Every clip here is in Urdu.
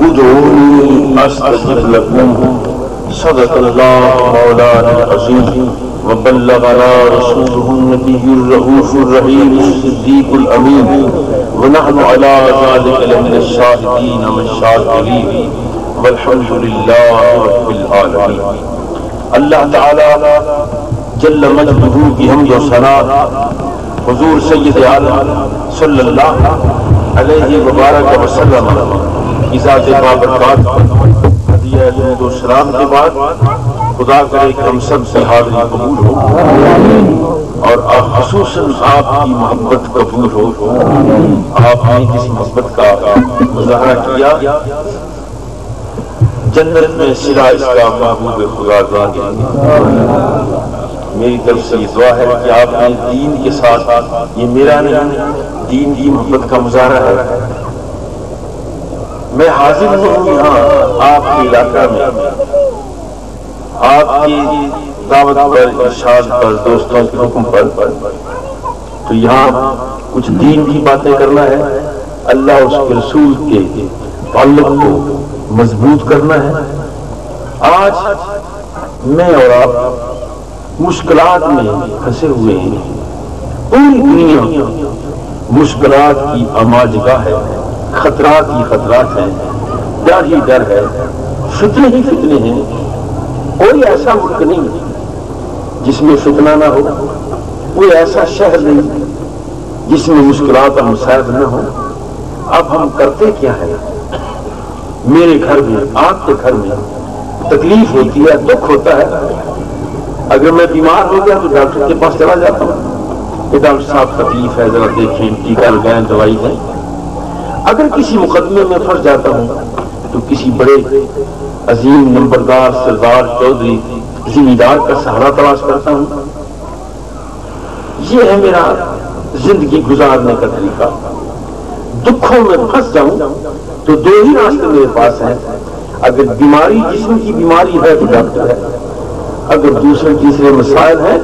ادعوني استجب لكم صدق الله مولانا العظيم وبلغنا رسوله النبي الرؤوف الرحيم الصديق الامين ونحن على ذلك لمن الشاهدين والشاكرين والحمد لله رب العالمين. اللہ تعالی جل مجدہ کی حمد و ثنا حضور سید عالم صلی اللہ علیہ وبارک وسلم کی ذات بابرکات ہدیہ درود و سلام کے بعد خدا کرے کہ ہم سب سے حاضری قبول ہو اور خصوصاً آپ کی محبت قبول ہو. آپ نے جس محبت کا مظاہرہ کیا جنت میں صلہ اس کا محبوب خدا دیں گے. میری طرف سے یہ دعا ہے کہ آپ نے دین کے ساتھ یہ میرا نہیں دین کی محبت کا مظاہرہ ہے. میں حاضر ہوں یہاں آپ کے علاقہ میں آپ کی دعوت پر ارشاد پر دوستوں کے حکم پر تو یہاں کچھ دین کی باتیں کرنا ہے. اللہ اس کے رسول کے تعلق کو مضبوط کرنا ہے. آج میں اور آپ مشکلات میں پھنسے ہوئے ہیں. پوری دنیا مشکلات کی اماجگاہ ہے. خطرات ہی خطرات ہیں. ڈر ہی ڈر ہے. فتنے ہی فتنے ہیں. کوئی ایسا ملک نہیں جس میں فتنہ نہ ہو. کوئی ایسا شہر نہیں جس میں مشکلات اور مصائب نہ ہو. اب ہم کرتے کیا ہے؟ میرے گھر میں آپ کے گھر میں تکلیف ہوتی ہے, دکھ ہوتا ہے. اگر میں بیمار ہو گیا تو ڈاکٹر کے پاس چلا جاتا ہوں کہ ڈاکٹر صاحب تکلیف ہے, ذرا دیکھیں, ٹیکہ لگائیں, دوائی دیں. اگر کسی مقدمے میں پھنس جاتا ہوں تو کسی بڑے عظیم نمبردار سردار چودھری زمیندار کا سہارا تلاش کرتا ہوں. یہ ہے میرا زندگی گزارنے کا طریقہ. دکھوں میں پھنس جاؤں تو دو ہی راستے میرے پاس ہیں. اگر بیماری جسم کی بیماری ہے تو ڈاکٹر ہے. اگر دوسرے تیسرے مسائل ہیں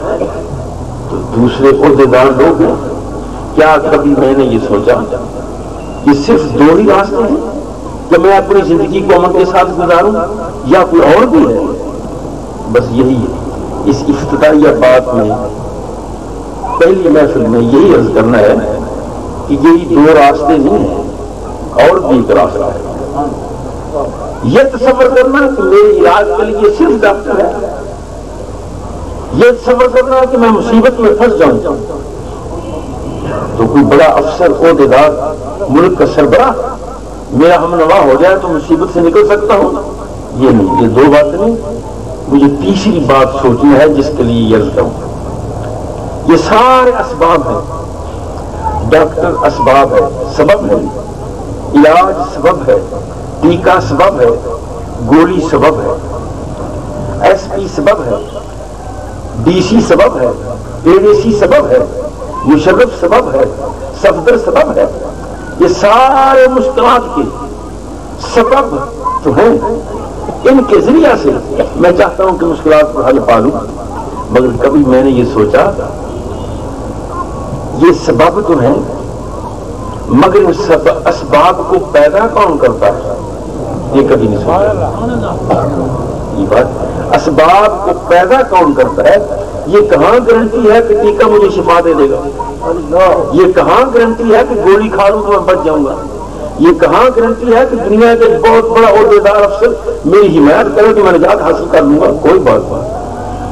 تو دوسرے عہدیدار لوگ ہیں. کیا کبھی میں نے یہ سوچا کہ صرف دو ہی راستے ہیں کہ میں اپنی زندگی کو امن کے ساتھ گزاروں یا کوئی اور بھی ہے؟ بس یہی ہے. اس افتتاحیہ بات میں پہلی محفل میں یہی عرض کرنا ہے کہ یہی دو راستے نہیں ہیں, اور بھی ایک راستہ ہے. یہ تصور کرنا کہ میرے علاج کے لیے صرف ڈاکٹر ہے. یہ تصور کرنا کہ میں مصیبت میں پھنس جاؤں تو کوئی بڑا افسر عہدیدار ملک کا سربراہ میرا ہمنوا ہو جائے تو مصیبت سے نکل سکتا ہوں. یہ نہیں, یہ دو باتیں نہیں. مجھے تیسری بات سوچنا ہے جس کے لیے یہ عرض کروں. یہ سارے اسباب ہیں. ڈاکٹر اسباب ہے, سبب ہے. علاج سبب ہے. ٹیکہ سبب ہے. گولی سبب ہے. ایس پی سبب ہے. ڈی سی سبب ہے. اے ڈی سی سبب ہے. مشرف سبب ہے. صفدر سبب ہے. یہ سارے مشکلات کے سبب تو ہیں. ان کے ذریعہ سے میں چاہتا ہوں کہ مشکلات پر حل پالوں. مگر کبھی میں نے یہ سوچا یہ سبب تو ہیں مگر اسباب کو پیدا کون کرتا ہے؟ یہ کبھی نہیں سوچا. یہ بات اسباب کو پیدا کون کرتا ہے؟ یہ کہاں گارنٹی ہے کہ ٹیکہ مجھے شفا دے دے گا؟ یہ کہاں گارنٹی ہے کہ گولی کھا لوں تو میں بچ جاؤں گا؟ یہ کہاں گارنٹی ہے کہ دنیا کا ایک بہت بڑا عہدیدار افسر میری حمایت کرے کہ میں نجات حاصل کر لوں گا؟ کوئی بات نہیں.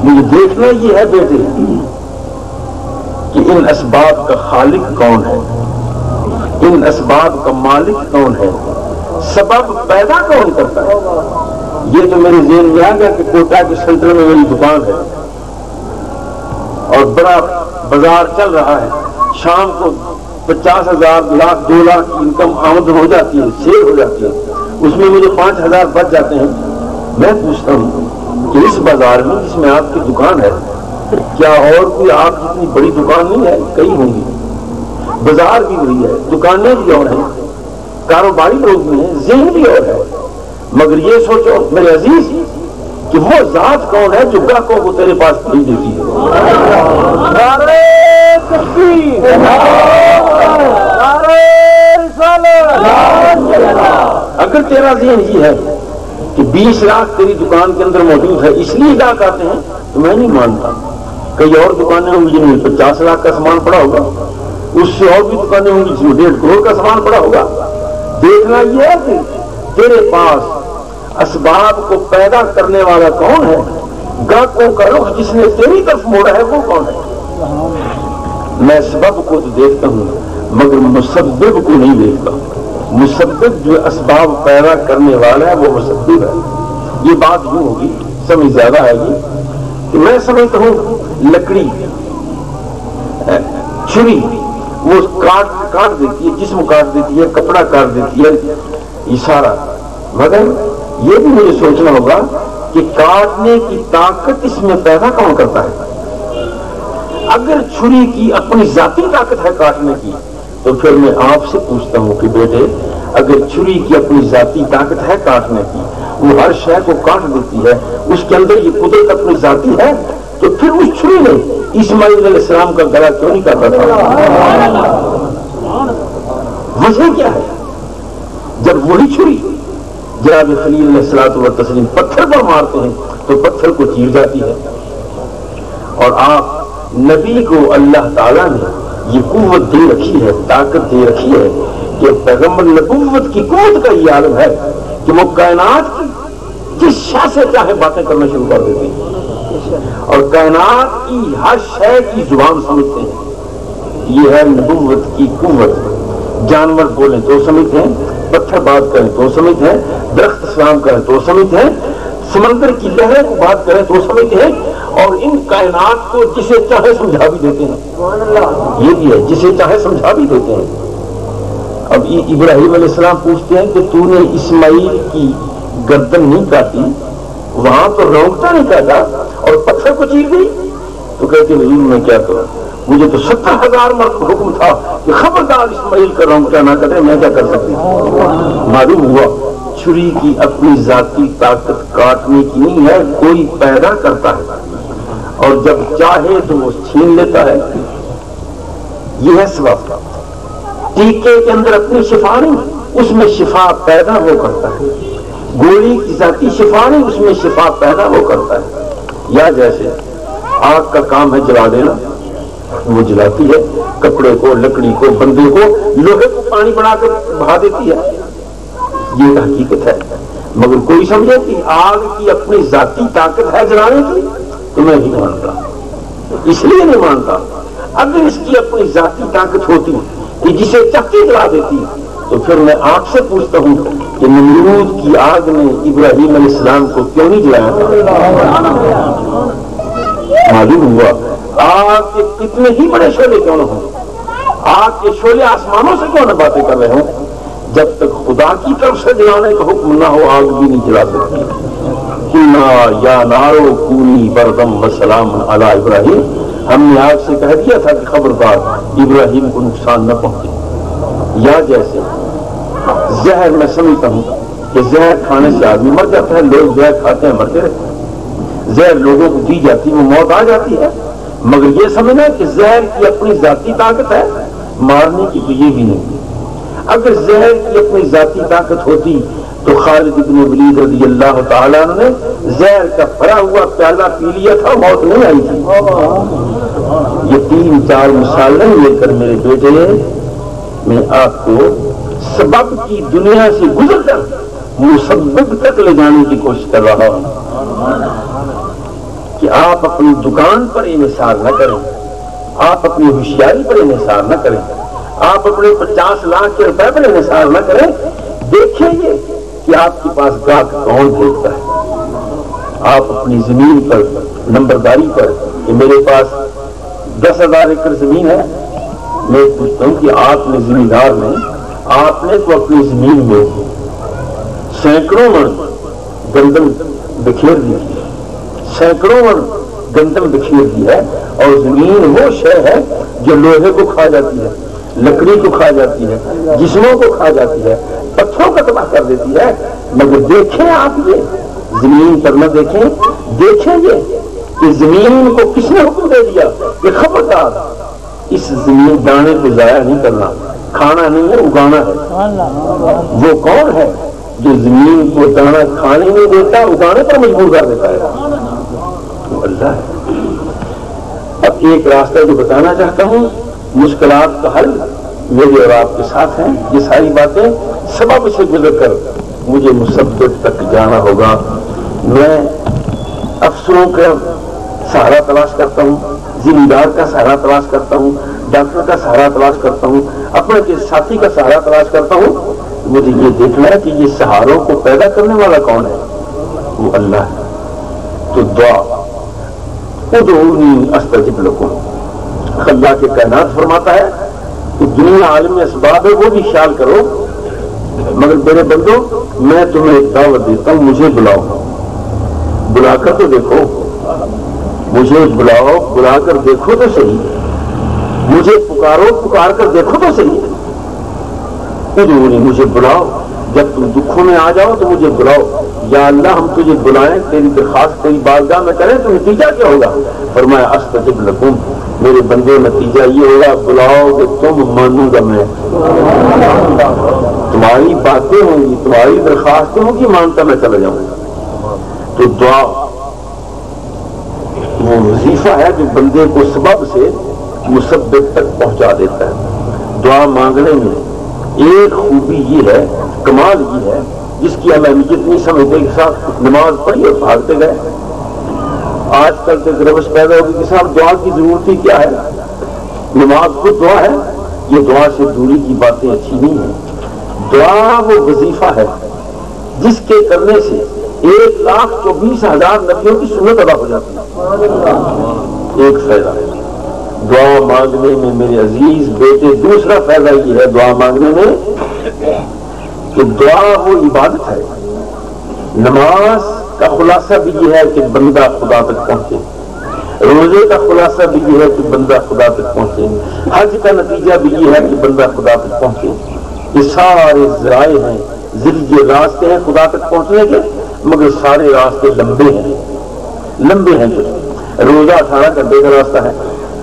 مجھے دیکھنا یہ ہے بیٹے کہ ان اسباب کا خالق کون ہے, ان اسباب کا مالک کون ہے, سبب پیدا کون کرتا ہے. یہ تو میرے ذہن میں آ گیا کہ کوٹا کے سینٹر میں میری دکان ہے اور بڑا بازار چل رہا ہے. شام کو 50,000 لاکھ 2 لاکھ کی انکم آمدن ہو جاتی ہے, سیل ہو جاتی ہے. اس میں مجھے 5,000 بچ جاتے ہیں. میں پوچھتا ہوں کہ اس بازار میں جس میں آپ کی دکان ہے کیا اور کوئی آپ جتنی بڑی دکان نہیں ہے؟ کئی ہوں گی. بازار بھی وہی ہے, دکانیں بھی اور ہیں, کاروباری لوگ بھی ہیں, ذہن بھی اور ہے. مگر یہ سوچو میرے عزیز کہ وہ ذات کون ہے جو گاہکوں کو تیرے پاس بھیج دیتی ہے. نعرہ تکبیر, نعرہ رسالت. اگر تیرا ذہن یہ ہے کہ 20 لاکھ تیری دکان کے اندر موجود ہے اس لیے گاہک آتے ہیں تو میں نہیں مانتا. کئی اور دکانیں ہوں گی جن میں 50 لاکھ کا سامان پڑا ہوگا, اس سے اور بھی دکانیں ہوں گی جس میں 1.5 کروڑ کا سامان پڑا ہوگا. دیکھنا یہ ہے کہ تیرے پاس اسباب کو پیدا کرنے والا کون ہے, گاہکوں کا رخ جس نے تیری طرف موڑا ہے وہ کون ہے. میں سبب کو تو دیکھتا ہوں مگر مسبب کو نہیں دیکھتا. مسبب جو اسباب پیدا کرنے والا ہے وہ مسبب ہے. یہ بات یوں ہوگی, سمجھ زیادہ آئے گی کہ میں سمجھتا ہوں لکڑی چھری وہ کاٹ دیتی ہے, جسم کاٹ دیتی ہے, کپڑا کاٹ دیتی ہے, یہ سارا. مگر یہ بھی مجھے سوچنا ہوگا کہ کاٹنے کی طاقت اس میں پیدا کون کرتا ہے. اگر چھری کی اپنی ذاتی طاقت ہے کاٹنے کی تو پھر میں آپ سے پوچھتا ہوں کہ بیٹے اگر چھری کی اپنی ذاتی طاقت ہے کاٹنے کی, وہ ہر شے کو کاٹ دیتی ہے, اس کے اندر یہ قدرت اپنی ذاتی ہے, تو پھر اس چھری نے اسماعیل علیہ السلام کا گلا کیوں نہیں کاٹا تھا؟ وجہ کیا ہے؟ جب وہی چھری جناب خلیل علیہ الصلوۃ والتسلیم پتھر پر مارتے ہیں تو پتھر کو چیر جاتی ہے. اور آپ نبی کو اللہ تعالیٰ نے یہ قوت دے رکھی ہے, طاقت دے رکھی ہے کہ پیغمبر نبوت کی قوت کا یہ عالم ہے کہ وہ کائنات کی جس شے سے چاہے باتیں کرنا شروع کر دیتے ہیں اور کائنات کی ہر شے کی زبان سمجھتے ہیں. یہ ہے نبوت کی قوت. جانور بولیں تو سمجھتے ہیں, پتھر بات کریں تو سمجھتے ہیں, درخت سلام کریں تو سمجھتے ہیں, سمندر کی لہریں کو بات کریں تو سمجھتے ہیں, اور ان کائنات کو جسے چاہے سمجھا بھی دیتے ہیں. یہ بھی ہے جسے چاہے سمجھا بھی دیتے ہیں. اب ابراہیم علیہ السلام پوچھتے ہیں کہ تو نے اسماعیل کی گردن نہیں کاٹی, وہاں تو رونگٹا نہیں کاٹا اور پتھر کو چیر گئی. تو کہتے ہیں حضور میں کیا کروں, مجھے تو 70,000 مرتبہ حکم تھا کہ خبردار اسماعیل کا رونگٹا نہ کٹے, میں کیا کر سکتی. معلوم ہوا چھری کی اپنی ذاتی طاقت کاٹنے کی نہیں ہے, کوئی پیدا کرتا ہے اور جب چاہے تو وہ چھین لیتا ہے. یہ ہے سبب. ٹیکے کے اندر اپنی شفا نہیں, اس میں شفا پیدا وہ کرتا ہے. گولی کی ذاتی شفا نہیں, اس میں شفا پیدا وہ کرتا ہے. یا جیسے آگ کا کام ہے جلا دینا, وہ جلاتی ہے کپڑے کو, لکڑی کو, بندے کو, لوہے کو پانی بنا کر بہا دیتی ہے. یہ حقیقت ہے. مگر کوئی سمجھے کہ آگ کی اپنی ذاتی طاقت ہے جلانے کی, تو میں نہیں مانتا. اس لیے نہیں مانتا, اگر اس کی اپنی ذاتی طاقت ہوتی کہ جسے چکی جلا دیتی تو پھر میں آپ سے پوچھتا ہوں کہ نمرود کی آگ نے ابراہیم علیہ السلام کو کیوں نہیں جلایا تھا؟ معلوم ہوا آگ کے کتنے ہی بڑے شعلے کیوں نہ ہوں, آگ کے شعلے آسمانوں سے کیوں نہ باتیں کر رہے ہوں, جب تک خدا کی طرف سے جلانے کا حکم نہ ہو آگ بھی نہیں جلا سکتی. یا نارو کونی بردم وسلام علی ابراہیم, ہم نے آگ سے کہہ دیا تھا کہ خبردار ابراہیم کو نقصان نہ پہنچے. یا جیسے زہر, میں سمجھتا ہوں کہ زہر کھانے سے آدمی مر جاتا ہے, لوگ زہر کھاتے ہیں مرتے رہتے ہیں, زہر لوگوں کو دی جاتی ہے وہ موت آ جاتی ہے. مگر یہ سمجھنا کہ زہر کی اپنی ذاتی طاقت ہے مارنے کی, تو یہ بھی نہیں. اگر زہر کی اپنی ذاتی طاقت ہوتی تو خالد بن ولید رضی اللہ تعالیٰ نے زہر کا بھرا ہوا پیالہ پی لیا تھا, موت نہیں آئی تھی. یہ 3-4 مثالیں لے کر میرے بیٹے میں آپ کو سبب کی دنیا سے گزر کر مسبب تک لے جانے کی کوشش کر رہا ہوں کہ آپ اپنی دکان پر انحصار نہ کریں, آپ اپنی ہوشیاری پر انحصار نہ کریں, آپ اپنے 50 لاکھ کے روپے پر انحصار نہ کریں. دیکھیں یہ کہ آپ کے پاس گاہک کون بھیجتا ہے. آپ اپنی زمین پر نمبرداری پر کہ میرے پاس 10,000 ایکڑ زمین ہے, میں پوچھتا ہوں کہ آپ نے زمیندار نے, آپ نے تو اپنی زمین میں سینکڑوں من گندم بکھیر دی ہے, سینکڑوں من گندم بکھیر دی ہے, اور زمین وہ شے ہے جو لوہے کو کھا جاتی ہے, لکڑی کو کھا جاتی ہے, جسموں کو کھا جاتی ہے, پتھروں کو تباہ کر دیتی ہے. مگر دیکھیں آپ یہ زمین پر نہ دیکھیں, دیکھیں یہ کہ زمین کو کس نے حکم دے دیا کہ خبردار اس زمین دانے کو ضائع نہیں کرنا, کھانا نہیں ہے اگانا ہے. وہ کون ہے جو زمین کو دانا کھانے نہیں دیتا اگانے پر مجبور کر دیتا ہے وہ اللہ ہے۔ اب ایک راستہ جو بتانا چاہتا ہوں، مشکلات کا حل میرے اور آپ کے ساتھ ہیں۔ یہ ساری باتیں سبب سے گزر کر مجھے مسبب تک جانا ہوگا۔ میں افسروں کا سہارا تلاش کرتا ہوں، ذمہ دار کا سہارا تلاش کرتا ہوں، ڈاکٹر کا سہارا تلاش کرتا ہوں، اپنے کسی ساتھی کا سہارا تلاش کرتا ہوں۔ مجھے یہ دیکھنا ہے کہ یہ سہاروں کو پیدا کرنے والا کون ہے؟ وہ اللہ ہے۔ تو دعا ادعونی استجب لکم، اللہ کے کائنات فرماتا ہے کہ دنیا عالم اسباب ہے وہ بھی خیال کرو، مگر میرے بندو میں تمہیں ایک دعوت دیتا ہوں، مجھے بلاؤ، بلا کر تو دیکھو، مجھے بلاؤ، بلا کر دیکھو تو صحیح، مجھے پکارو، پکار کر دیکھو تو صحیح، ادعونی مجھے بلاؤ، جب تم دکھوں میں آ جاؤ تو مجھے بلاؤ۔ یا اللہ ہم تجھے بلائیں، تیری درخواست تیری بارگاہ میں کریں تو نتیجہ کیا ہوگا؟ فرمایا استجب لکم، میرے بندے نتیجہ یہ ہوگا بلاؤ کہ تم مانوں گا میں، تمہاری باتیں ہوں گی، تمہاری درخواستیں ہوں گی، مانتا میں چلا جاؤں گا۔ تو دعا وہ وظیفہ ہے جو بندے کو سبب سے مسبب تک پہنچا دیتا ہے۔ دعا مانگنے میں ایک خوبی یہ ہے، کمال یہ ہے، جس کی ہم اہمیت نہیں سمجھتے کہ صاحب نماز پڑھی اور بھاگتے گئے۔ آج کل تو روش پیدا ہوگی کہ صاحب دعا کی ضرورت ہی کیا ہے، نماز خود دعا ہے، یہ دعا سے دوری کی باتیں اچھی نہیں ہیں۔ دعا وہ وظیفہ ہے جس کے کرنے سے 1,24,000 نبیوں کی سنت ادا ہو جاتی ہے۔ ایک فائدہ دعا مانگنے میں میرے عزیز بیٹے، دوسرا فائدہ یہ ہے دعا مانگنے میں کہ دعا وہ عبادت ہے۔ نماز کا خلاصہ بھی یہ ہے کہ بندہ خدا تک پہنچے، روزے کا خلاصہ بھی یہ ہے کہ بندہ خدا تک پہنچے، حج کا نتیجہ بھی یہ ہے کہ بندہ خدا تک پہنچے۔ یہ سارے ذرائع ہیں، ذریعے راستے ہیں خدا تک پہنچنے کے، مگر سارے راستے لمبے ہیں، لمبے ہیں۔ جو روزہ 18 گھنٹے کا راستہ ہے،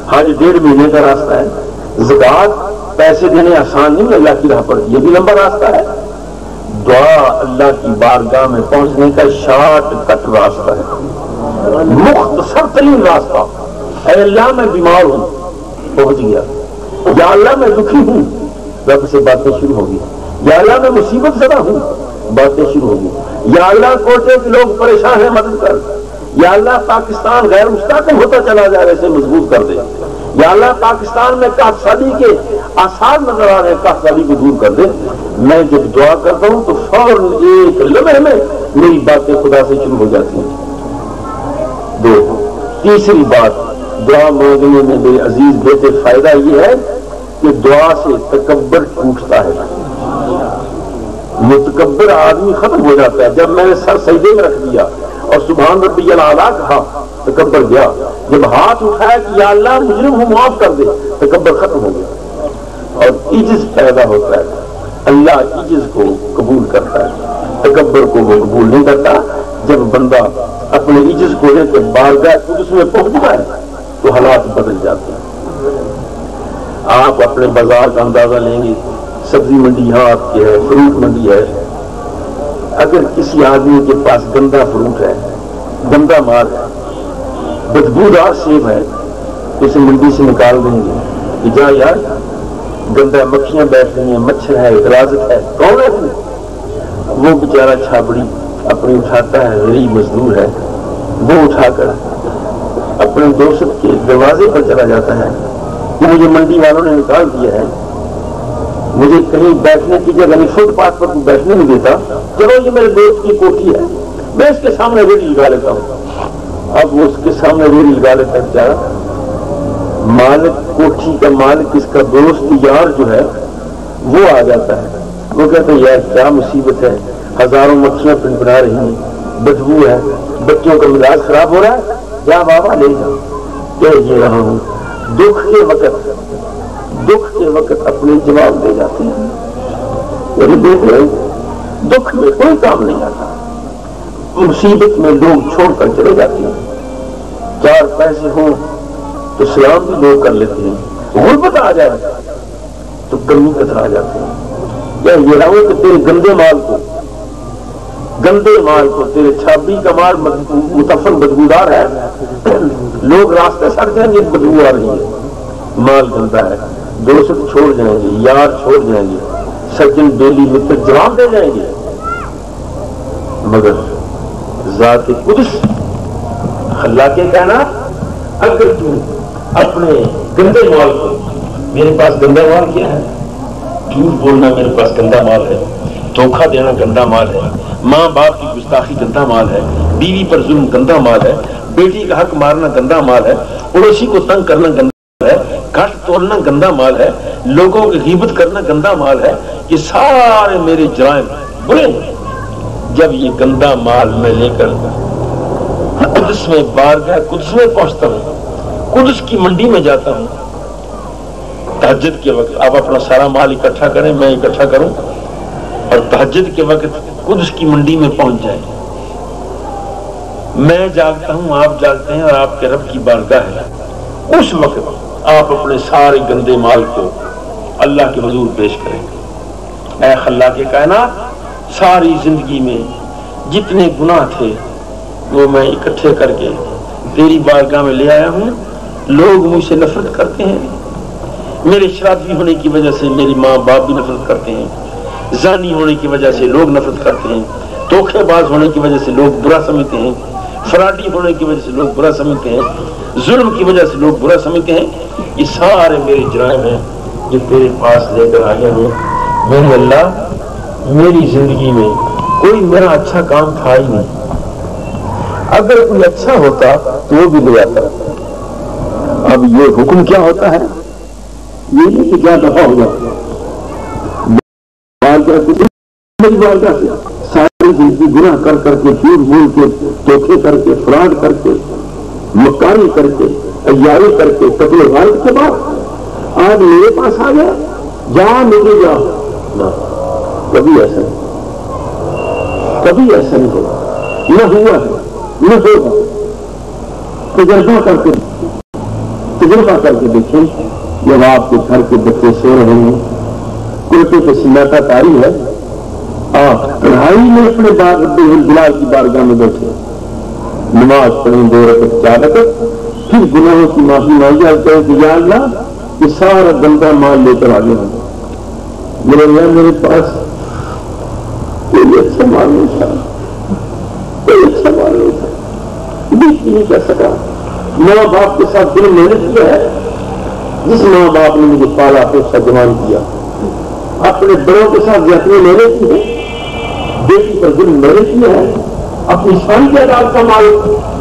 حج 1.5 مہینے کا راستہ ہے، زکوٰۃ پیسے دینے آسان نہیں اللہ کی راہ پر، یہ بھی لمبا راستہ ہے۔ دعا اللہ کی بارگاہ میں پہنچنے کا شارٹ کٹ راستہ ہے، مختصر ترین راستہ۔ اے اللہ میں بیمار ہوں، پہنچ گیا۔ یا اللہ میں دکھی ہوں، رب سے باتیں شروع ہوگی۔ یا اللہ میں مصیبت زدہ ہوں، باتیں شروع ہوگی۔ یا اللہ کوٹے کے لوگ پریشان ہیں، مدد کر۔ یا اللہ پاکستان غیر مستحکم ہوتا چلا جائے، ویسے مضبوط کر دے۔ یا اللہ پاکستان میں قحط سالی کے آثار نظر آ رہے ہیں، قحط سالی کو دور کر دے۔ میں جب دعا کرتا ہوں تو فوراً ایک لمحے میں میری باتیں خدا سے شروع ہو جاتی ہیں۔ دو تیسری بات دعا مانگنے میں میرے عزیز بیٹے فائدہ یہ ہے کہ دعا سے تکبر ٹوٹتا ہے، متکبر آدمی ختم ہو جاتا ہے۔ جب میں نے سر سجدے میں رکھ دیا اور سبحان ربی الاعلیٰ کہا، تکبر گیا۔ جب ہاتھ اٹھایا کہ یا اللہ مجرم ہوں معاف کر دے، تکبر ختم ہو گیا اور عجز پیدا ہوتا ہے۔ اللہ عجز کو قبول کرتا ہے، تکبر کو وہ قبول نہیں کرتا۔ جب بندہ اپنے عجز کو لے کے بارگاہ قدس میں پہنچتا ہے تو حالات بدل جاتے ہیں۔ آپ اپنے بازار کا اندازہ لیں گے، سبزی منڈی یہاں آپ کی ہے، فروٹ منڈی ہے، اگر کسی آدمی کے پاس گندا فروٹ ہے، گندا مال ہے، بدبودار سیب ہے، تو اسے منڈی سے نکال دیں گے کہ جا یار گندا، مکھیاں بیٹھ رہی ہیں، مچھر ہے، غلاظت ہے، کون ہے؟ وہ بیچارہ چھاپڑی اپنی اٹھاتا ہے، غریب مزدور ہے، وہ اٹھا کر اپنے دوست کے دروازے پر چلا جاتا ہے کہ مجھے منڈی والوں نے نکال دیا ہے، مجھے کہیں بیٹھنے کی جگہ نہیں، فٹ پاتھ پر کوئی بیٹھنے نہیں دیتا، چلو یہ میرے دوست کی کوٹھی ہے، میں اس کے سامنے ریڑھی لگا لیتا ہوں۔ اب وہ اس کے سامنے ریڑھی لگا لیتا ہے، بیچارہ مالک کوٹھی کا مالک، اس کا دوست یار جو ہے وہ آ جاتا ہے، وہ کہتے ہیں یار کیا مصیبت ہے، ہزاروں مکھیاں پنپنا رہی ہیں، بدبو ہے، بچوں کا مزاج خراب ہو رہا ہے، جا بابا لے جاؤ، کہہ یہ رہا ہوں۔ دکھ کے وقت اپنے جواب دے جاتے ہیں، میرے بیٹے دکھ میں کوئی کام نہیں آتا، مصیبت میں لوگ چھوڑ کر چلے جاتے ہیں، 4 پیسے ہوں تو سلام بھی لوگ کر لیتے ہیں، غربت آ جائے تو کمی کترا جاتے ہیں۔ کیا یہ رہا کہ تیرے گندے مال کو گندے مال کو، تیرے چھابی کا مال متفن بدبودار ہے، لوگ راستے سڑ جائیں گے، بدبو آ رہی ہے، مال گندا ہے، دوست چھوڑ جائیں گے، یار چھوڑ جائیں گے، سجن بیلی متر جواب دے جائیں گے، مگر ذات قدس اللہ کے کہنا اگر تو اپنے گندے مال کو، میرے پاس گندا مال کیا ہے؟ جھوٹ بولنا میرے پاس گندا مال ہے، دھوکہ دینا گندا مال ہے، ماں باپ کی گستاخی گندا مال ہے، بیوی پر ظلم گندا مال ہے، بیٹی کا حق مارنا گندا مال ہے، پڑوسی کو تنگ کرنا گندا مال ہے، گھٹ توڑنا گندا مال ہے، لوگوں کی غیبت کرنا گندا مال ہے، یہ سارے میرے جرائم برے ہیں۔ جب یہ گندا مال میں لے کر قدس میں بارگاہ قدس میں پہنچتا ہوں، قدس کی منڈی میں جاتا ہوں، تہجد کے وقت آپ اپنا سارا مال اکٹھا کریں، میں اکٹھا کروں، اور تہجد کے وقت قدس کی منڈی میں پہنچ جائیں، میں جاگتا ہوں، آپ جاگتے ہیں، اور آپ کے رب کی بارگاہ ہے، اس وقت آپ اپنے سارے گندے مال کو اللہ کے حضور پیش کریں گے۔ اے خلاق کائنات، ساری زندگی میں جتنے گناہ تھے وہ میں اکٹھے کر کے تیری بارگاہ میں لے آیا ہوں۔ لوگ مجھ سے نفرت کرتے ہیں، میرے شرابی ہونے کی وجہ سے میری ماں باپ بھی نفرت کرتے ہیں، زانی ہونے کی وجہ سے لوگ نفرت کرتے ہیں، دھوکے باز ہونے کی وجہ سے لوگ برا سمجھتے ہیں، فراڈی ہونے کی وجہ سے لوگ برا سمجھتے ہیں، ظلم کی وجہ سے لوگ برا سمجھتے ہیں۔ یہ سارے میرے جرائم ہیں جو تیرے پاس لے کر آئے ہیں۔ میرے اللہ، میری زندگی میں کوئی میرا اچھا کام تھا ہی نہیں، اگر کوئی اچھا ہوتا تو وہ بھی لے آتا۔ اب یہ حکم کیا ہوتا ہے؟ یہ نہیں کہ کیا دفعہ ہو جاتا، ساری زندگی گناہ کر کر کے، جھوٹ بول کے، دھوکے کر کے، فراڈ کر کے، مکاری کر کے، عیاری کر کے، قتل و غارت کے بعد آج میرے پاس آ گیا، جہاں مجھے جا، کبھی ایسا نہیں، کبھی ایسا نہیں ہوگا، نہ ہوا ہے نہ ہوگا۔ تجربہ کر کے دیکھیں، جب آپ کے گھر کے بچے سو رہے ہیں، کرتے پہ سناٹا تاری ہے، آپ کڑھائی میں اپنے بلال کی بارگاہ میں بیٹھے، نماز پڑھیں 2 رکعت 4 رکعت، پھر گناہوں کی معافی مانگے اور کہیں کہ یا اللہ یہ سارا گندا مال لے کر آگے ہوں، میرے اللہ میرے پاس کوئی اچھا مال نہیں تھا، کوئی اچھا مال نہیں تھا، کچھ نہیں کر سکا۔ ماں باپ کے ساتھ دل محنت کیا ہے، جس ماں باپ نے مجھے پالا پوسا جوان کیا، اپنے بڑوں کے ساتھ زیادتی محنت کی ہے، بیٹی پر ظلم محنت کیا ہے، اپنی ساری جائیداد کا مال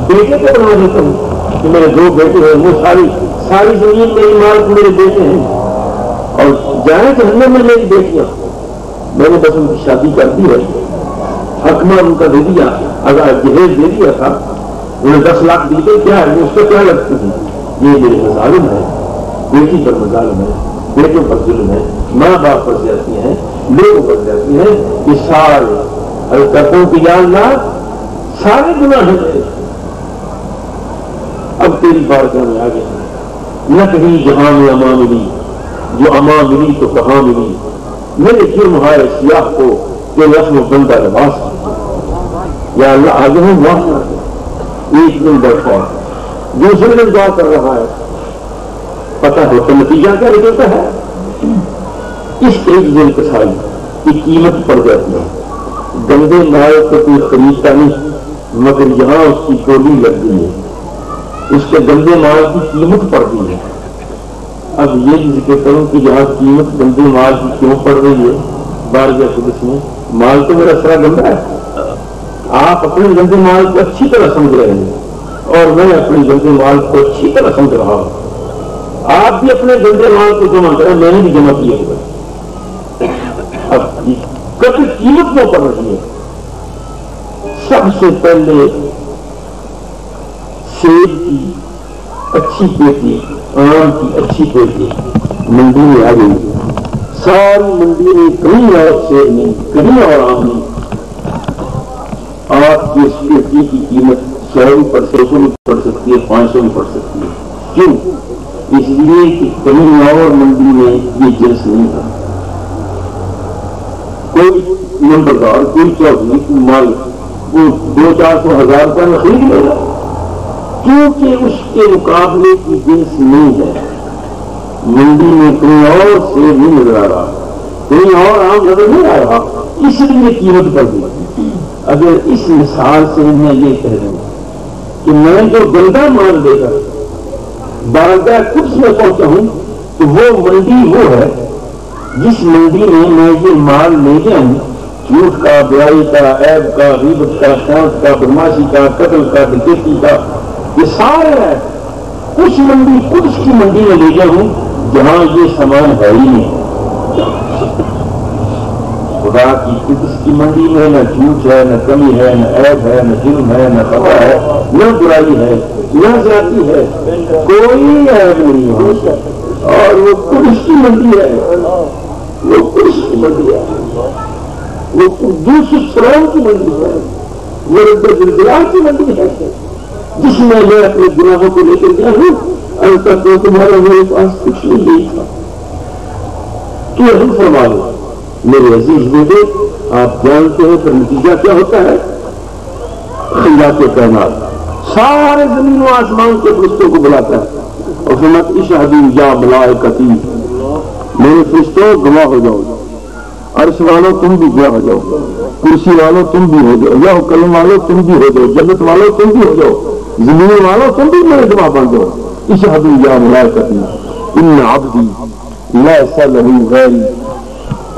بیٹے کو بنا دیتا ہوں کہ میرے 2 بیٹے ہیں، وہ ساری زمین میری مال کو میرے بیٹے ہیں، اور جائیں جہنم میں میری بیٹیاں، میں نے بس ان کی شادی کر دی ہے، حکمہ ان کا دے دیا، اگر جہیز دے دیا تھا، انہیں 10 لاکھ دیتے، کیا ہے اس کو کیا لگتی تھی؟ یہ میرے مظالم ہے، بیٹی پر مظالم ہے، بیٹوں پر ظلم ہے، ماں باپ پر زیادتی ہیں، لوگوں پر زیادتی ہیں، یہ سارے حرکتوں کی یا اللہ سارے گناہ ہیں۔ اب تیری بارگاہ میں آ گئے، نہ کہیں جہاں میں اما ملی، جو اما ملی تو کہاں ملی، میرے جرم ہائے سیاہ کو کہ رسم بندہ لباس، یا اللہ آگے ہوں معاف نہ دے۔ ایک دن بیٹھا دوسرے دن دعا کر رہا ہے، پتہ ہو تو نتیجہ کیا نکلتا ہے؟ اس ایک دن کسائی کی قیمت پڑ جاتی ہے، گندے مال کو کوئی خریدتا نہیں، مگر یہاں اس کی گولی لگ گئی ہے، اس کے گندے مال کی قیمت پڑ گئی ہے۔ اب یہ ذکر کروں کہ یہاں قیمت گندے مال کی کیوں پڑ رہی ہے؟ بارگاہ قدس میں مال تو میرا سارا گندا ہے، آپ اپنے گندے مال کو اچھی طرح سمجھ رہے ہیں اور میں اپنے گندے مال کو اچھی طرح سمجھ رہا ہوں۔ آپ بھی اپنے گندے مال کو جمع کریں، میں نے بھی جمع کیا ہوگا۔ اب کبھی قیمت کیوں پڑ رہی ہے؟ سب سے پہلے سیب کی اچھی پیٹی، آم کی اچھی پیٹی منڈی میں آ گئی، ساری منڈی میں کہیں اور سیب نہیں، کہیں اور آم نہیں، آپ کی اس پیٹی کی قیمت 100 بھی پڑ سکتی ہے، 500 بھی پڑ سکتی ہے۔ کیوں؟ اس لیے کہ کہیں اور منڈی میں یہ جنس نہیں تھا، کوئی نمبردار کوئی چودھری کوئی مال وہ 200-400 روپئے میں خرید لے گا، کیونکہ اس کے مقابلے کی جنس نہیں ہے۔ منڈی میں کوئی اور سیب نہیں نظر آ رہا، کوئی اور آم نظر نہیں آ رہا، اس لیے قیمت بڑھ گئی۔ اگر اس مثال سے میں یہ کہہ دوں کہ میں جو گندا مال لے کر بارگاہ قدس میں پہنچا ہوں تو وہ منڈی وہ ہے جس منڈی میں یہ مال لے گیا ہوں، جھوٹ کا، برائی کا، عیب کا، غیبت کا، شانت کا، بدماشی کا، قتل کا، ڈکیتی کا، یہ سارے ہے اس منڈی قدس کی منڈی میں لے گیا ہوں جہاں یہ سامان ہے ہی نہیں۔ خدا کی قدس کی منڈی میں نہ جھوٹ ہے، نہ کمی ہے، نہ عیب ہے، نہ جرم ہے، نہ خطا ہے، نہ برائی ہے، نہ زیادتی ہے، کوئی عیب نہیں ہے۔ اور وہ قدس کی منڈی ہے، وہ قدس کی منڈی ہے، وہ قدوس السلام کی منڈی ہے، وہ رب الجلال کی منڈی ہے، جس میں میں اپنے گناہوں کو لے کر گیا ہوں۔ البتہ تو تمہارا میرے پاس کچھ نہیں تھا، تو ہم فرما لو میرے عزیز بیٹے، آپ جانتے ہیں پھر نتیجہ کیا ہوتا ہے؟ خیات کائنات سارے زمین و آسمان کے فرشتوں کو بلاتا ہے اور فرماتا اشہدوا یا ملائکتی، میرے فرشتوں گواہ ہو جاؤ، عرش والوں تم بھی گواہ ہو جاؤ، کرسی والوں تم بھی ہو جاؤ، یا کلم والوں تم بھی ہو جاؤ، جنت والوں تم بھی ہو جاؤ، زمین والوں تم بھی میرے گواہ بن جاؤ۔ اشہدوا یا ملائکتی ان عبدی لیس لہ غیری،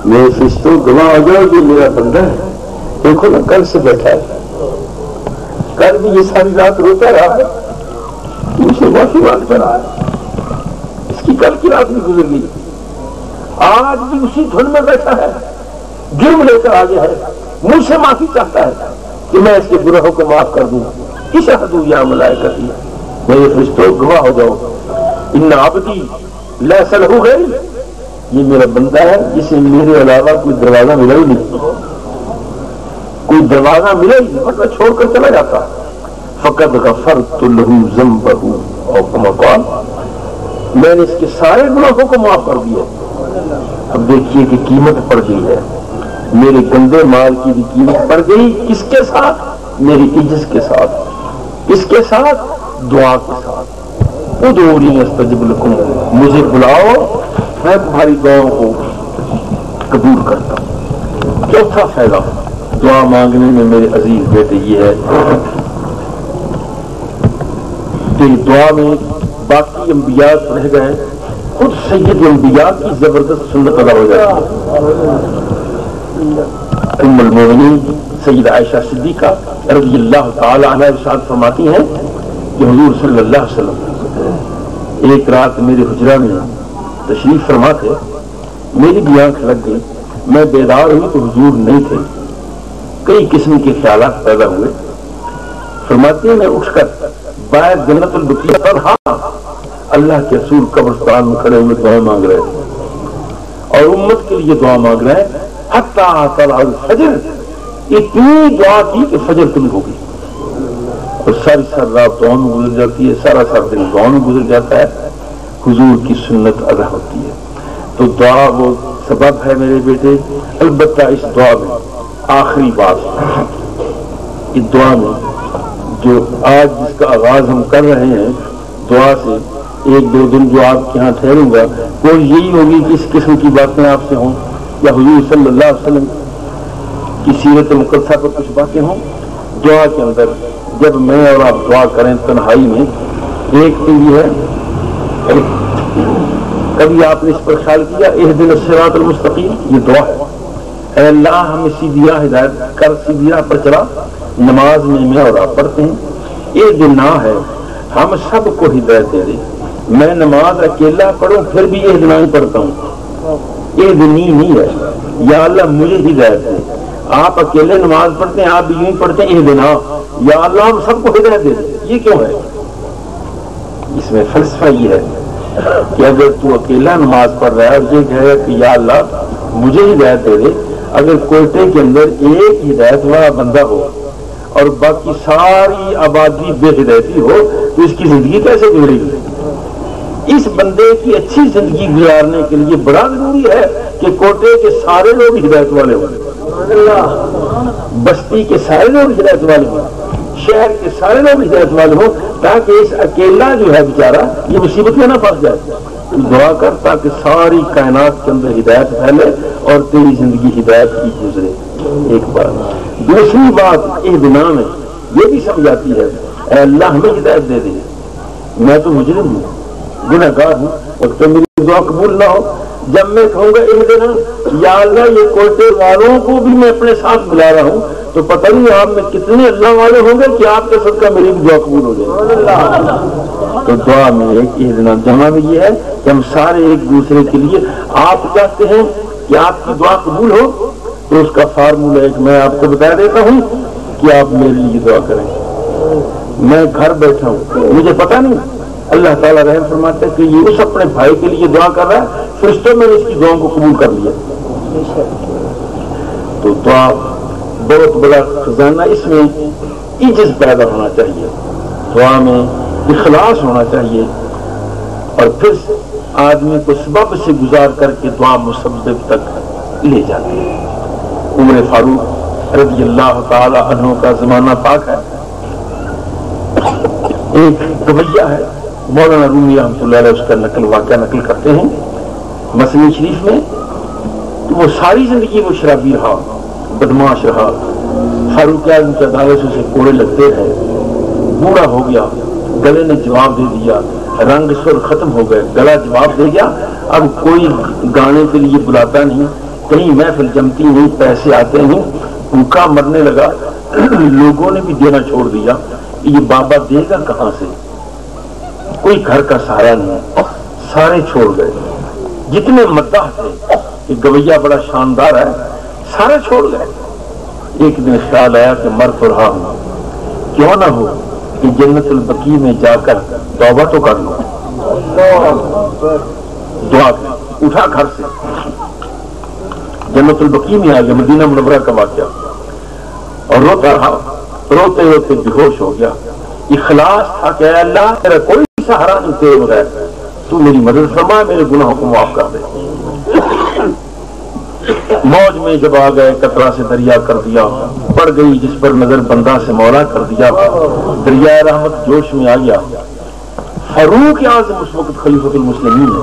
میرے فرشتوں گواہ ہو جاؤ یہ میرا بندہ ہے۔ دیکھو نا کل سے بیٹھا ہے، کل بھی یہ ساری رات روتا رہا ہے، مجھ سے معافی مانگتا رہا ہے، اس کی کل کی رات بھی گزر گئی، آج بھی اسی دھن میں بیٹھا ہے، جرم لے کر آگے ہے، مجھ سے معافی چاہتا ہے کہ میں اس کے گناہوں کو معاف کر دوں۔ اشہدوا یا ملائکتی، میرے فرشتوں گواہ ہو جاؤ، ان عبدی لیس لہ غیری، یہ میرا بندہ ہے جسے میرے علاوہ کوئی دروازہ ملا ہی نہیں، کوئی دروازہ ملا ہی نہیں، مطلب چھوڑ کر چلا جاتا۔ فقد غفرت لہ ذنبہ او کما قال، میں نے اس کے سارے گناہوں کو معاف کر دیا۔ اب دیکھیے کہ قیمت پڑ گئی ہے، میرے گندے مال کی بھی قیمت پڑ گئی، کس کے ساتھ؟ میری عزت کے ساتھ، کس کے ساتھ؟ دعا کے ساتھ۔ ادعونی استجب لکم، مجھے بلاؤ میں تمہاری دعاؤں کو قبول کرتا ہوں۔ چوتھا فائدہ دعا مانگنے میں میرے عزیز بیٹے یہ ہے کہ دعا میں باقی انبیاء رہ گئے، خود سید انبیاء کی زبردست سنت ادا ہو جاتی ہے۔ ام المومنین سید عائشہ صدیقہ رضی اللہ تعالی عنہ ارشاد فرماتی ہیں کہ حضور صلی اللہ علیہ وسلم ایک رات میرے حجرہ میں تشریف فرما تھے، میری بھی آنکھ لگ گئی، میں بیدار ہوئی تو حضور نہیں تھے، کئی قسم کے خیالات پیدا ہوئے۔ فرماتے ہیں میں اٹھ کر باہر جنت البقیع پر، ہاں اللہ کے رسول قبرستان میں کھڑے ہوئے دعا مانگ رہے تھے اور امت کے لیے دعا مانگ رہے ہیں، حتی طلع الفجر، اتنی دعا کی کہ فجر طلوع ہو گئی اور ساری سر رات دعا میں گزر جاتی ہے، سارا سر دن دعا میں گزر جاتا ہے، حضور کی سنت ادا ہوتی ہے۔ تو دعا وہ سبب ہے میرے بیٹے۔ البتہ اس دعا میں آخری بات، اس دعا میں جو آج جس کا آغاز ہم کر رہے ہیں دعا سے، ایک دو دن جو آپ کے ہاں ٹھہروں گا وہ یہی ہوگی کہ اس قسم کی باتیں آپ سے ہوں یا حضور صلی اللہ علیہ وسلم کی سیرت مقدسہ پر کچھ باتیں ہوں۔ دعا کے اندر جب میں اور آپ دعا کریں تنہائی میں، ایک تو یہ ہے، کبھی آپ نے اس پر خیال کیا اہدنا الصراط المستقیم، یہ دعا ہے، اے اللہ ہمیں سیدھی راہ ہدایت کر، سیدھی راہ پر چلا۔ نماز میں اور آپ پڑھتے ہیں یہ دن ہے، ہم سب کو ہدایت دے دے، میں نماز اکیلا پڑھوں پھر بھی یہ دن ہی پڑھتا ہوں، یہ دن نہیں ہے، یا اللہ مجھے ہدایت دے، آپ اکیلے نماز پڑھتے ہیں، آپ بھی یوں ہی پڑھتے ہیں، یہ دن یا اللہ ہم سب کو ہدایت دے دے، یہ کیوں ہے؟ اس میں فلسفہ یہ ہے کہ اگر تو اکیلا نماز پڑھ رہا ہے اور یہ کہے کہ یا اللہ مجھے ہدایت دے دے، اگر کوئٹے کے اندر ایک ہدایت والا بندہ ہو اور باقی ساری آبادی بے ہدایتی ہو تو اس کی زندگی کیسے گزرے گی؟ اس بندے کی اچھی زندگی گزارنے کے لیے بڑا ضروری ہے کہ کوٹے کے سارے لوگ ہدایت والے ہوں۔ بستی کے سارے لوگ ہدایت والے ہوں، شہر کے سارے لوگ ہدایت والے ہوں، تاکہ اس اکیلا جو ہے بیچارہ یہ مصیبت میں نہ پھنس جائے. دعا کر تاکہ ساری کائنات کے اندر ہدایت پھیلے اور تیری زندگی ہدایت کی گزرے. ایک بات. دوسری بات اہدنا میں یہ بھی سمجھاتی ہے اے اللہ ہمیں ہدایت دے دے. میں تو مجرم ہوں، گناہ گار ہوں، اور تو میری دعا قبول نہ ہو. جب میں کہوں گا اہدنا یا اللہ یہ کوٹے والوں کو بھی میں اپنے ساتھ بلا رہا ہوں، تو پتہ نہیں آپ میں کتنے اللہ والے ہوں گے کہ آپ کا صدقہ میری بھی دعا قبول ہو جائے. تو دعا میں ایک اہدنا جمع میں یہ ہے کہ ہم سارے ایک دوسرے کے لیے، آپ چاہتے ہیں کہ آپ کی دعا قبول ہو تو اس کا فارمولہ ایک میں آپ کو بتا دیتا ہوں کہ آپ میرے لیے دعا کریں. میں گھر بیٹھا ہوں، مجھے پتا نہیں، اللہ تعالیٰ رحم فرماتے ہیں کہ یہ اس اپنے بھائی کے لیے دعا کر رہا ہے، فرشتوں میں نے اس کی دعاؤں کو قبول کر لیا. تو دعا بہت بڑا خزانہ، اس میں عجز پیدا ہونا چاہیے، دعا میں اخلاص ہونا چاہیے، اور پھر آدمی کو سبب سے گزار کر کے دعا مسبب تک لے جاتی ہے. عمر فاروق رضی اللہ تعالی عنہ کا زمانہ پاک ہے. ایک گویا ہے مولانا رومی رحمۃ اللہ علیہ، اس کا واقعہ نقل کرتے ہیں مسنی شریف میں. تو وہ ساری زندگی وہ شرابی رہا، بدماش رہا. فاروق اعظم کی عدالت سے اسے کوڑے لگتے رہے، بوڑھا ہو گیا، گلے نے جواب دے دیا، رنگ سر ختم ہو گئے، گلا جواب دے گیا. اب کوئی گانے کے لیے بلاتا نہیں، کہیں محفل جمتی نہیں، پیسے آتے نہیں، بھوکا مرنے لگا. لوگوں نے بھی دینا چھوڑ دیا، یہ بابا دے گا کہاں سے؟ کوئی گھر کا سہارا نہیں، سارے چھوڑ گئے. جتنے مداح تھے کہ گویا بڑا شاندار ہے، سارے چھوڑ گئے. ایک دن خیال آیا کہ مر تو رہا ہوں، کیوں نہ ہو کہ جنت البقیع میں جا کر توبہ تو کر لوں. دعا اٹھا گھر سے، جنت البقیع میں آ گیا، مدینہ منورہ کا واقعہ، اور روتا رہا، روتے روتے بے ہوش ہو گیا. اخلاص تھا کہ اے اللہ میرا کوئی سہارا نہیں تیرے بغیر، تو میری مدد فرما، میرے گناہوں کو معاف کر دے. موج میں جب آ گئے قطرہ سے دریا کر دیا، پڑ گئی جس پر نظر بندہ سے مولا کر دیا، دریائے رحمت جوش میں آ گیا. فاروق اعظم اس وقت خلیفۃ المسلمین ہے،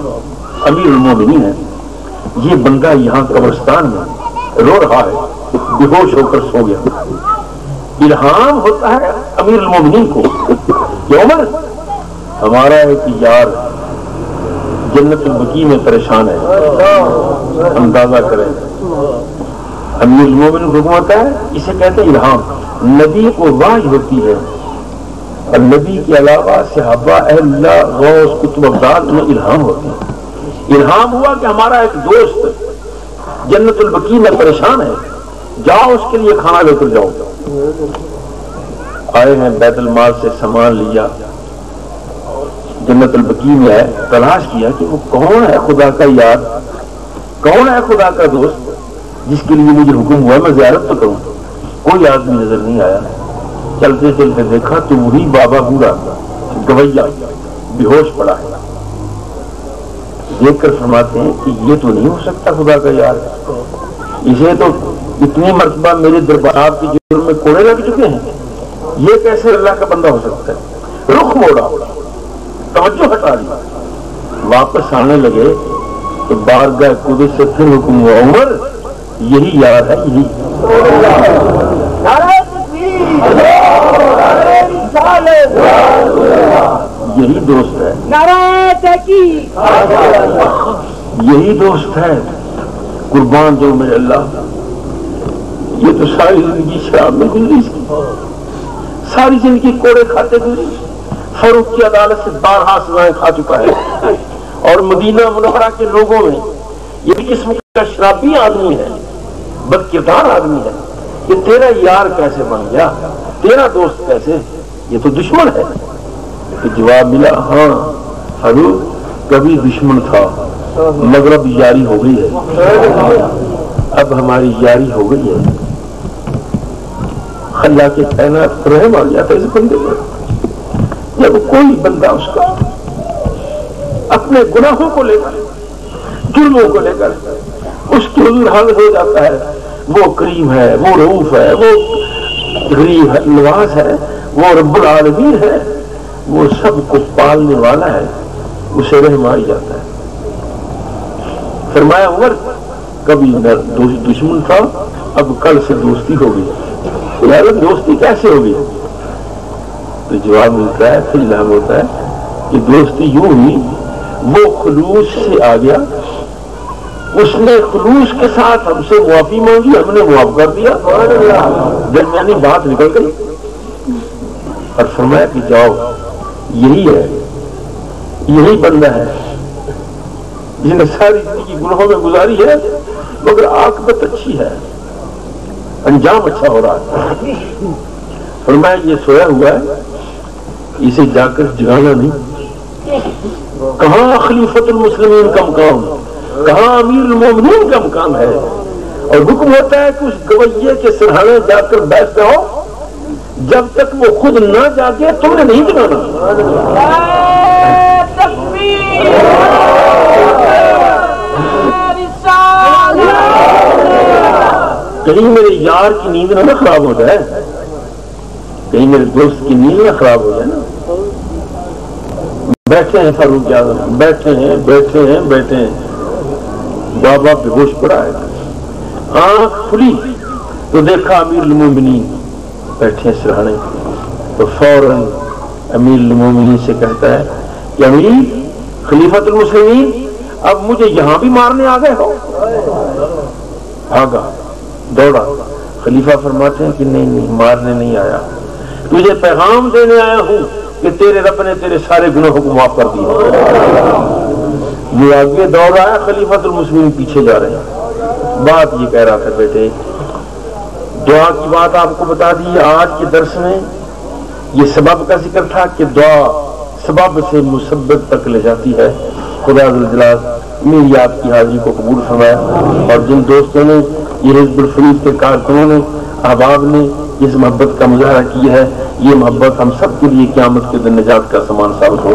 امیر المومنین ہے. یہ بندہ یہاں قبرستان میں رو رہا ہے، بے ہوش ہو کر سو گیا. الہام ہوتا ہے امیر المومنین کو کہ عمر ہمارا ایک یار جنت البقیع میں پریشان ہے، اندازہ کریں. امیر المومنین کو حکم ہوتا ہے، اسے کہتے ہیں الہام. نبی کو وحی ہوتی ہے، اور نبی کے علاوہ صحابہ اہل اللہ غوث قطب ابدال میں الہام ہوتے ہیں. الہام ہوا کہ ہمارا ایک دوست جنت البقیع میں پریشان ہے، جاؤ اس کے لیے کھانا لے کر جاؤ. آئے ہیں، بیت المال سے سامان لیا، جنت البقیع میں ہے. تلاش کیا کہ وہ کون ہے خدا کا یار، کون ہے خدا کا دوست جس کے لیے مجھے حکم ہوا میں زیارت تو کروں. کوئی آدمی نظر نہیں آیا. چلتے چلتے دیکھا تو وہی بابا بوڑھا گویا بے ہوش پڑا ہے. دیکھ کر فرماتے ہیں کہ یہ تو نہیں ہو سکتا خدا کا یار، اسے تو اتنی مرتبہ میرے دربار کے جرم میں کوڑے لگ چکے ہیں، یہ کیسے اللہ کا بندہ ہو سکتا ہے. رخ موڑا، توجہ ہٹا لی، واپس آنے لگے تو بارگاہ قدس سے پھر حکم ہوا، عمر یہی یار ہے، یہی دوست ہے، یہی دوست ہے. قربان جو میرے اللہ، یہ تو ساری زندگی شراب میں گزری، ساری زندگی کوڑے کھاتے گزری. فاروق کی عدالت سے 12 سزائیں کھا چکا ہے، اور مدینہ منورہ کے لوگوں میں یہ بھی قسم کا شرابی آدمی ہے، بد کردار آدمی ہے. یہ تیرا یار کیسے بن گیا، تیرا دوست کیسے، یہ تو دشمن ہے. تو جواب ملا، ہاں فاروق کبھی دشمن تھا مگر اب یاری ہو گئی ہے، اب ہماری یاری ہو گئی ہے. اللہ کے کائنات رحم آ گیا تھا اس بندے پر. جب کوئی بندہ اس کا اپنے گناہوں کو لے کر، جرموں کو لے کر اس کی حضور حاضر ہو جاتا ہے، وہ کریم ہے، وہ رؤوف ہے، وہ غریب نواز ہے، وہ رب العالمین ہے، وہ سب کو پالنے والا ہے، اسے رحم آ جاتا ہے۔ فرمایا عمر کبھی دشمن تھا، اب کل سے دوستی ہو گئی۔ یار دوستی کیسے ہوگی؟ تو جواب ملتا ہے، پھر الہام ہوتا ہے کہ دوستی یوں ہوئی، وہ خلوص سے آ گیا، اس نے خلوص کے ساتھ ہم سے معافی مانگی، ہم نے معاف کر دیا، درمیانی بات نکل گئی، اور فرمایا کہ جاؤ، یہی ہے، یہی بندہ ہے جس نے ساری زندگی گناہوں میں گزاری ہے، مگر عاقبت اچھی ہے، انجام اچھا ہو رہا ہے۔ فرمایا یہ سویا ہوا ہے، اسے جا کر جگانا نہیں۔ کہاں خلیفۃ المسلمین کا مقام، کہاں امیر المومنین کا مقام ہے، اور حکم ہوتا ہے کہ اس گویے کے سرہانے جا کر بیٹھ رہو، جب تک وہ خود نہ جاگے تم نے نہیں جگانا۔ کہیں میرے یار کی نیند نہ خراب ہو جائے، کہیں میرے دوست کی نیند نہ خراب ہو جائے نا۔ بیٹھے ہیں فاروق اعظم، بیٹھے ہیں، بابا بے ہوش پڑا ہے، آنکھ کھلی تو دیکھا امیر المومنین بیٹھے سرہانے، تو فوراً امیر المومنین سے کہتا ہے کہ امیر خلیفۃ المسلمین اب مجھے یہاں بھی مارنے آ گئے ہو؟ بھاگا، دوڑا، خلیفہ فرماتے ہیں کہ نہیں، مارنے نہیں آیا، تجھے پیغام دینے آیا ہوں کہ تیرے رب نے تیرے سارے گناہوں کو معاف کر دیا۔ یہ آگے دوڑ رہا ہے، خلیفۃ المسلمین پیچھے جا رہے ہیں۔ بات یہ کہہ رہا تھا بیٹے، دعا کی بات آپ کو بتا دی آج کے درس میں۔ یہ سبب کا ذکر تھا کہ دعا سبب سے مسبب تک لے جاتی ہے۔ خدا ذوالجلال میری آپ کی حاضری کو قبول فرمایا، اور جن دوستوں نے، یہ حزب الفریق کے کارکنوں نے، احباب نے اس محبت کا مظاہرہ کیا ہے، یہ محبت ہم سب کے لیے قیامت کے دن نجات کا سامان ثابت ہو۔